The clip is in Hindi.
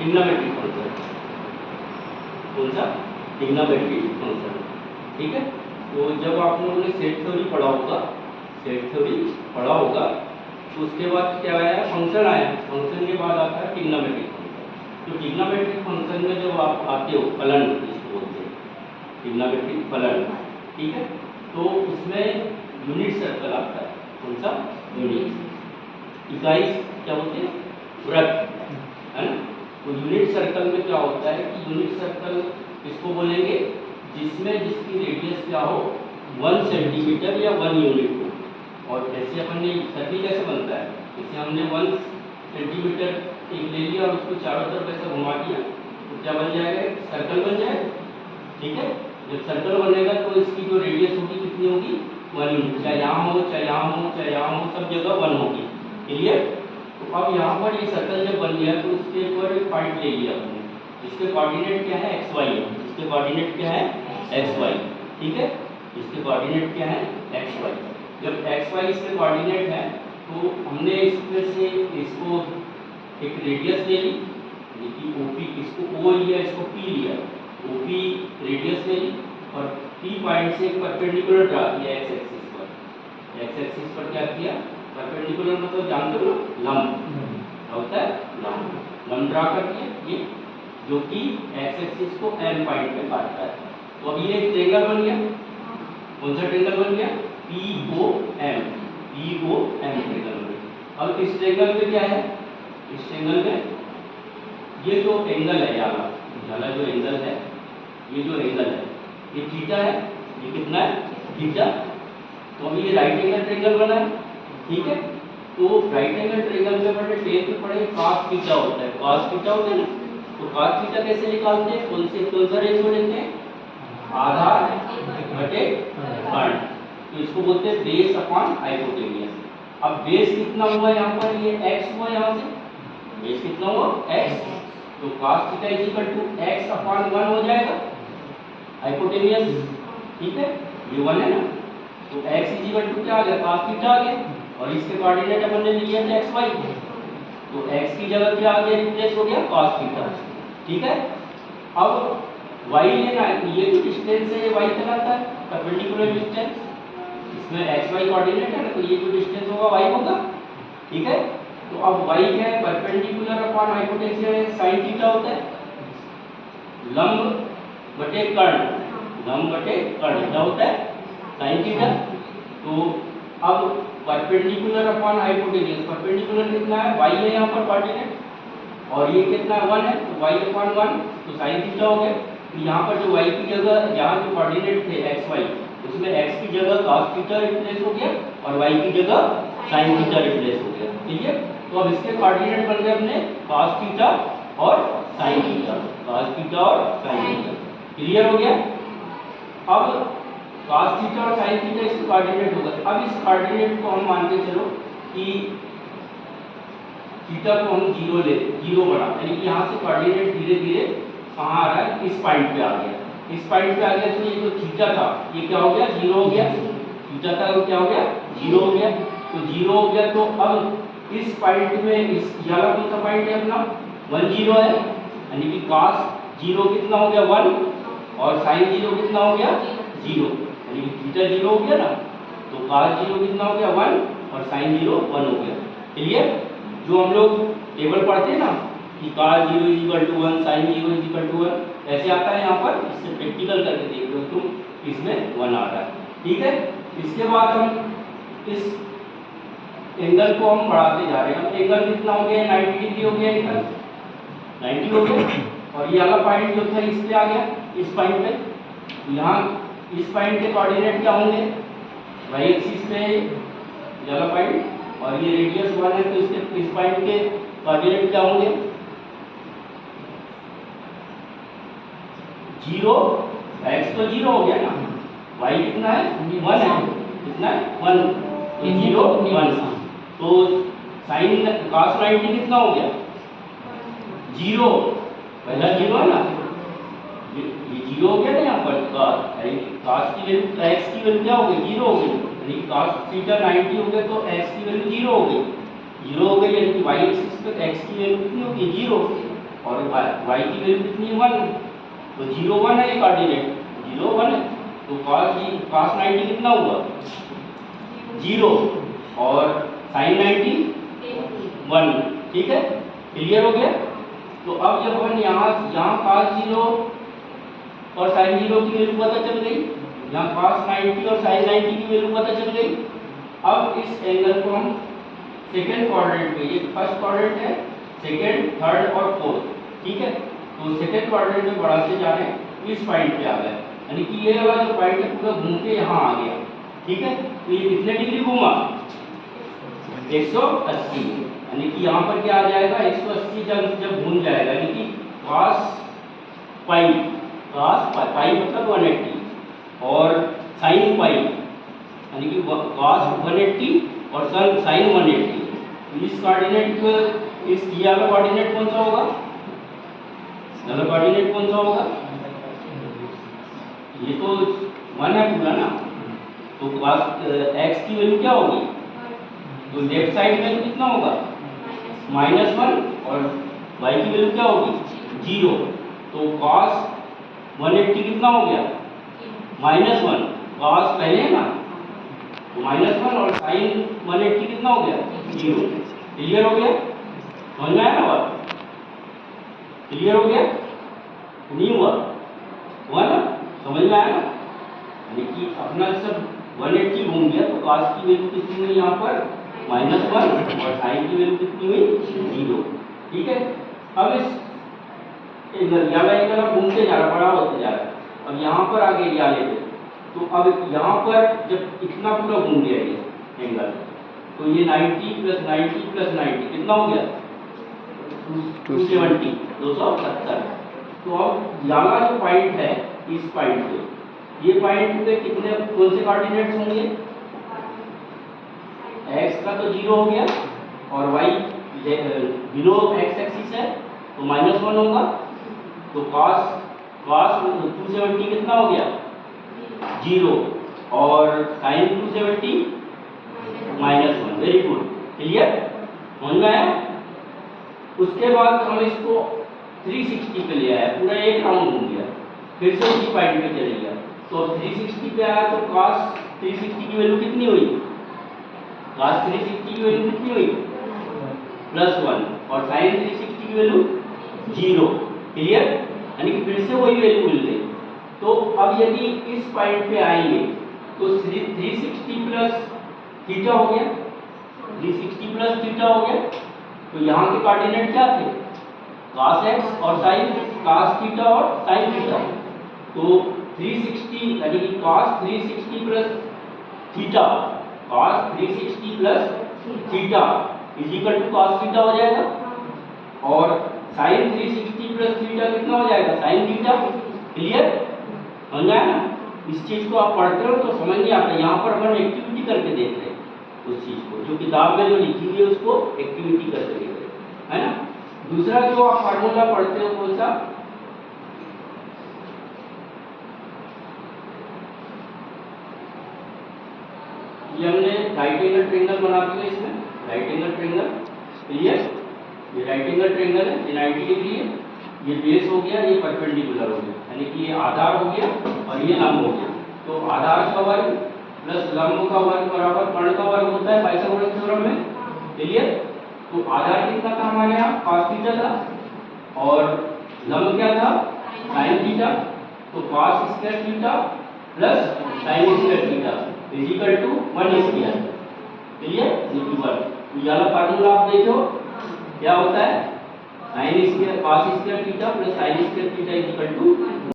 Trigonometric function. कौन सा? Trigonometric function. ठीक है, तो जब आप लोगों ने सेट थ्योरी पढ़ा होगा, सेट थ्योरी पढ़ा होगा, तो उसके बाद क्या आया? फंक्शन आया। फंक्शन के बाद आता है ट्रिग्नोमेट्रिक फंक्शन। तो ट्रिग्नोमेट्रिक फंक्शन में जब आप आते हो, फलन जिसको बोलते हैं, ट्रिग्नोमेट्रिक फलन, ठीक है, तो उसमें यूनिट सर्कल आता है। कौन सा? यूनिट। इकाई क्या होती है? वृत्त, है ना। तो यूनिट सर्कल में क्या होता है कि यूनिट सर्कल किसको बोलेंगे? जिसमें जिसकी रेडियस क्या हो, 1 सेंटीमीटर या 1 यूनिट हो। और जैसे अपन ने सर्कल कैसे बनता है, जैसे हमने 1 सेंटीमीटर एक ले लिया और उसको चारों तरफ ऐसे घुमा दिया, तो क्या बन जाएगा? सर्कल बन जाएगा। ठीक है, जब सर्कल बनेगा तो इसकी जो रेडियस होगी कितनी होगी? 1 यूनिट। चाहे यहाँ हो, चाहे यहाँ हो, चाहे यहाँ हो, सब जगह 1 होगी। क्लियर? तो अब यहाँ पर ये सर्कल जब बन गया तो इसके ऊपर एक पॉइंट ले लिया हमने, इसके कोऑर्डिनेट क्या है? एक्स वाई है। इसके कोऑर्डिनेट क्या है? X Y. ठीक है, इसके कोऑर्डिनेट क्या है? X Y. जब एक्स वाई इसके कोऑर्डिनेट है तो हमने इसमें से इसको एक रेडियस ले ली, कि ओपी, इसको ओ लिया, इसको पी लिया, ओपी रेडियस ले ली और पी पॉइंट से एक परपेंडिकुलर ड्रा किया एक्स एक्सिस पर। एक्स एक्सिस पर क्या किया? परपेंडिकुलर मतलब जानते हो ना, लंब। क्या होता है? लंब। लंब ड्रा कर दिया ये, जो कि एक्स एक्सिस को एम पॉइंट पे काटता है। तो अब ये एक ट्रायंगल बन गया। कौन सा ट्रायंगल बन गया? P O M, P O M triangle बन गया। अब इस ट्रायंगल में क्या है? इस ट्रायंगल में ये जो एंगल है, याला जो एंगल है, ये जो एंगल है, ये थीटा है। ये कितना है? थीटा। तो अब ये राइट एंगल ट्रायंगल बना है। ठीक है, तो राइट एंगल ट्रायंगल में पढ़े, टेंथ में पढ़े, cos थीटा होता है। cos थीटा होता है ना, तो cos थीटा कैसे निकालते हैं? कौन सा रेशियो लेते हैं? आधार बटे कर्ण। तो इसको बोलते हैं बेस अपॉन हाइपोटेन्यूज। अब बेस कितना हुआ यहाँ पर? ये x हुआ, यहाँ से बेस कितना हुआ? x। तो cos theta is equal to x upon 1 हो जाएगा, हाइपोटेन्यूज। ठीक है, ये 1 है ना, तो x इज इक्वल टू क्या आ गया? cos थीटा आ गया। और इसके कोऑर्डिनेट अपन ने लिए थे एक्स वाई, तो x की जगह क्या आ गया? रिप्लेस हो गया cos थीटा। ठीक है, अब y लेना है, ये जो डिस्टेंस है ये y कहलाता है, परपेंडिकुलर डिस्टेंस। इसमें एक्स वाई कोऑर्डिनेट है ना, तो ये जो डिस्टेंस होगा y होगा। ठीक है, तो अब y क्या है? Perpendicular upon hypotenuse sin theta होता है, लंब बटे कर्ण। लंब बटे कर्ण क्या होता है? sin theta. तो अब परपेंडिकुलर अपॉन हाइपोटेन्यूज, परपेंडिकुलर कितना है? y है यहाँ पर कोऑर्डिनेट, और ये कितना 1 है, तो y अपॉन 1, तो sin थीटा हो गया। तो यहाँ पर जो y की जगह, यहाँ जो कोऑर्डिनेट थे x y, उसमें x की जगह cos थीटा रिप्लेस हो गया और y की जगह sin थीटा रिप्लेस हो गया। ठीक है, तो अब इसके कोऑर्डिनेट बन गए अपने cos थीटा और sin थीटा, cos थीटा और sin थीटा। क्लियर हो गया? अब cos थीटा और sin थीटा इसके कोऑर्डिनेट होगा। अब इस कोऑर्डिनेट को हम मान के चलो कि थीटा को हम 0 बना, यानी कि यहाँ से कोऑर्डिनेट धीरे धीरे कहाँ आ रहा है? इस पॉइंट पे आ गया। इस पॉइंट पे आ गया तो ये जो थीटा था ये क्या हो गया? 0 हो गया। थीटा का क्या हो गया? 0 हो गया। तो 0 हो गया, तो अब इस पॉइंट में, इस वाला कौन सा पॉइंट है अपना? 1 0 है, यानी कि cos 0 कितना हो गया? 1, और sin 0 कितना हो गया? 0, यानी कि थीटा 0 हो गया ना, तो cos 0 कितना हो गया? 1, और sin 0 1 हो गया। क्लियर? जो हम लोग टेबल पढ़ते हैं ना कि cos 0 is equal to 1, sin 0 is equal to 1, ऐसे आता है यहाँ पर। इससे प्रैक्टिकल करके देख लो तुम, इसमें 1 आ रहा है। ठीक है, इसके बाद हम इस एंगल को हम बढ़ाते जा रहे हैं। अब एंगल कितना हो गया? 90 डिग्री हो गया, एंगल 90 हो गया। और ये वाला पॉइंट जो था इस पे आ गया, इस पॉइंट पे। यहाँ इस पॉइंट के कोऑर्डिनेट क्या होंगे? y एक्सिस पे ये वाला पॉइंट, और ये रेडियस 1 है, तो इसके इस पॉइंट के कोऑर्डिनेट क्या होंगे? 0, x तो 0 हो गया ना, y कितना है? 1 है, कितना है? 1, तो 0 1, तो sin cos 90 कितना हो गया? 0, पहला 0 है ना, ये 0 हो गया ना यहाँ पर। cos की वैल्यू, x की वैल्यू क्या हो गई? 0 हो गई, यानी cos थीटा 90 हो गया, तो x की वैल्यू 0 हो गई। 0 हो गई, यानी कि y एक्सिस पे x की वैल्यू कितनी होगी? 0। और y की वैल्यू कितनी है 1, तो 0 1 है ये कोऑर्डिनेट, 0 1 है, तो cos 90 कितना हुआ 0 और sin 90 1, ठीक है, क्लियर हो गया। तो अब जब हम यहाँ cos 0 और sin 0 की वैल्यू पता चल गई, यहाँ cos 90 और sin 90 की वैल्यू पता चल गई। अब इस एंगल को हम सेकेंड क्वाड्रेंट में, ये फर्स्ट क्वाड्रेंट है, सेकेंड, थर्ड और फोर्थ, ठीक है, तो सेकेंड क्वाड्रेंट में बढ़ाते जा रहे हैं, इस पॉइंट पे आ गए, यानी कि ये वाला जो पॉइंट है पूरा घूम के यहाँ आ गया, ठीक है, तो ये कितने डिग्री घूमा 180, यानी कि यहाँ पर क्या आ जाएगा 180 जब घूम जाएगा, यानी कि cos पाई मतलब 180 और sin पाई यानी कि cos 180 और sin 180, तो इस कोऑर्डिनेट इस ये वाला कोऑर्डिनेट कौन सा होगा, वाला कोऑर्डिनेट कौन सा होगा, ये तो 1 है पूरा ना, तो cos x की वैल्यू क्या होगी, तो लेफ्ट साइड में कितना होगा -1 और y की वैल्यू क्या होगी 0, तो cos 180 कितना हो गया -1, cos पहले है ना, तो -1 और sin 180 कितना हो गया 0, क्लियर हो गया, समझ में आया ना बात, क्लियर हो गया, नहीं हुआ ना, समझ में आया ना, यानी कि अपना सब 180 घूम गया, तो cos की वैल्यू कितनी हुई यहाँ पर -1 और sin की वैल्यू कितनी हुई 0, ठीक है। अब इस एंगल घूमते जा रहा, बड़ा होते जा रहा है, अब यहाँ पर आगे या लेते, तो अब यहाँ पर जब इतना पूरा घूम गया ये एंगल, तो ये 90 + 90 + 90 कितना हो गया 270, 270। तो अब यहाँ जो पॉइंट है, इस पॉइंट पे, ये पॉइंट पे कितने कौन से कोऑर्डिनेट्स होंगे, x का तो 0 हो गया और y बिलो x एक्सिस है तो -1 होगा, तो cos 270 कितना हो गया 0 और sin 270 -1, वेरी गुड, क्लियर, समझ में आया। उसके बाद हम इसको 360 पे ले आए, पूरा एक राउंड घूम गया, फिर से उसी पॉइंट पे चले गया, तो 360 पे आया, तो cos 360 की वैल्यू कितनी हुई, cos 360 की वैल्यू कितनी हुई +1 और sin 360 की वैल्यू 0, क्लियर, यानी कि फिर से वही वैल्यू मिल गई। तो अब यदि इस पॉइंट पे आएंगे तो 360 प्लस थीटा हो गया, 360 प्लस थीटा हो गया, तो यहाँ के कोऑर्डिनेट क्या थे cos x और sin cos थीटा और sin थीटा, तो 360 यानी कि cos 360 plus theta, cos 360 plus theta is equal to cos theta हो जाएगा, और sin 360 प्लस थीटा कितना हो जाएगा sin थीटा, क्लियर, समझ आया ना। इस चीज को आप पढ़ते हो तो समझ नहीं आता, यहाँ पर अपन एक्टिविटी करके देख रहे हैं उस चीज को, जो किताब में जो लिखी हुई है उसको एक्टिविटी करके देख रहे हैं, है ना। दूसरा जो आप फार्मूला पढ़ते हो कौन सा, ये हमने राइट एंगल ट्रायंगल बना दिया, इसमें राइट एंगल ट्रायंगल, क्लियर, ये राइट एंगल ट्रायंगल है, ये 90 डिग्री है, ये बेस हो गया, ये परपेंडिकुलर हो गया, यानी कि ये आधार हो गया और ये लंब हो गया, तो आधार का वर्ग प्लस लंब का वर्ग बराबर कर्ण का वर्ग होता है पाइथागोरस थ्योरम में, क्लियर। तो आधार कितना था हमारे यहाँ cos थीटा था और लंब क्या था sin थीटा, तो cos square theta plus sin square theta is equal to 1 square, clear, तो ये वाला फार्मूला आप देखो क्या होता है sin square cos square theta plus sin square theta is equal to